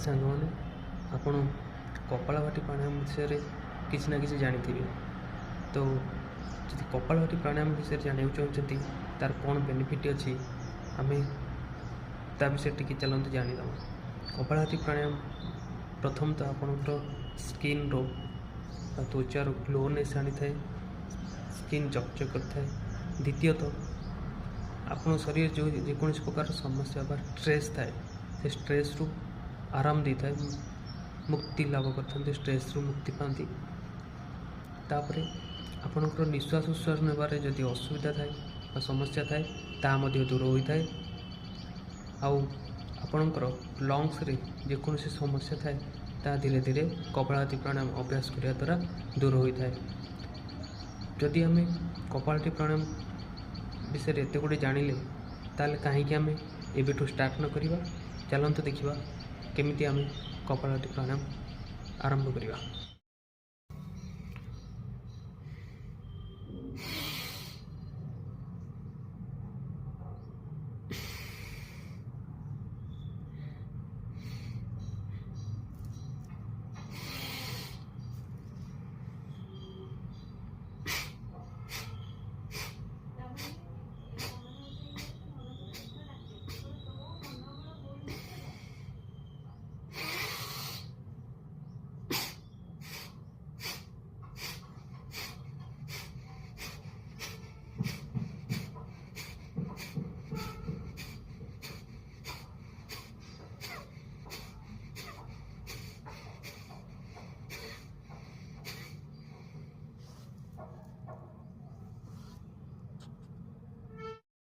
ସାଙ୍ଗମାନେ ଆପଣ କପାଳଭାତି ପ୍ରାଣାୟାମ ବିଷୟରେ କିଛି ନା କିଛି ଜାଣିଥିବେ। ତ ଯଦି କପାଳଭାତି ପ୍ରାଣାୟାମ ବିଷୟରେ ଜାଣିବାକୁ ଚାହୁଁଛନ୍ତି ତାର କ'ଣ ବେନିଫିଟ୍ ଅଛି ଆମେ ତା ବିଷୟରେ ଟିକେ ଚାଲନ୍ତୁ ଜାଣିଦେବା। କପାଳଭାତି ପ୍ରାଣାୟାମ ପ୍ରଥମତଃ ଆପଣଙ୍କର ସ୍କିନ୍ର ବା ତ୍ୱଚାର ଗ୍ଲୋନେସ୍ ଆଣିଥାଏ, ସ୍କିନ୍ ଚକଚକ କରିଥାଏ। ଦ୍ୱିତୀୟତଃ ଆପଣ ଶରୀରରେ ଯେଉଁ ଯେକୌଣସି ପ୍ରକାର ସମସ୍ୟା ବା ଷ୍ଟ୍ରେସ୍ ଥାଏ ସେ ଷ୍ଟ୍ରେସ୍ରୁ ଆରାମ ଦେଇଥାଏ, ମୁକ୍ତି ଲାଭ କରିଥାନ୍ତି, ଷ୍ଟ୍ରେସ୍ରୁ ମୁକ୍ତି ପାଆନ୍ତି। ତାପରେ ଆପଣଙ୍କର ନିଶ୍ୱାସ ପ୍ରଶ୍ୱାସ ନେବାରେ ଯଦି ଅସୁବିଧା ଥାଏ ବା ସମସ୍ୟା ଥାଏ ତାହା ମଧ୍ୟ ଦୂର ହୋଇଥାଏ। ଆଉ ଆପଣଙ୍କର ଲଙ୍ଗସରେ ଯେକୌଣସି ସମସ୍ୟା ଥାଏ ତାହା ଧୀରେ ଧୀରେ କପାଳଭାତି ପ୍ରାଣାୟାମ ଅଭ୍ୟାସ କରିବା ଦ୍ୱାରା ଦୂର ହୋଇଥାଏ। ଯଦି ଆମେ କପାଳଭାତି ପ୍ରାଣାୟାମ ବିଷୟରେ ଏତେ ଗୁଡ଼ିଏ ଜାଣିଲେ ତାହେଲେ କାହିଁକି ଆମେ ଏବେଠୁ ଷ୍ଟାର୍ଟ ନ କରିବା? ଚାଲନ୍ତୁ ଦେଖିବା କେମିତି ଆମେ କପାଳଭାତି ପ୍ରାଣାୟାମ ଆରମ୍ଭ କରିବା।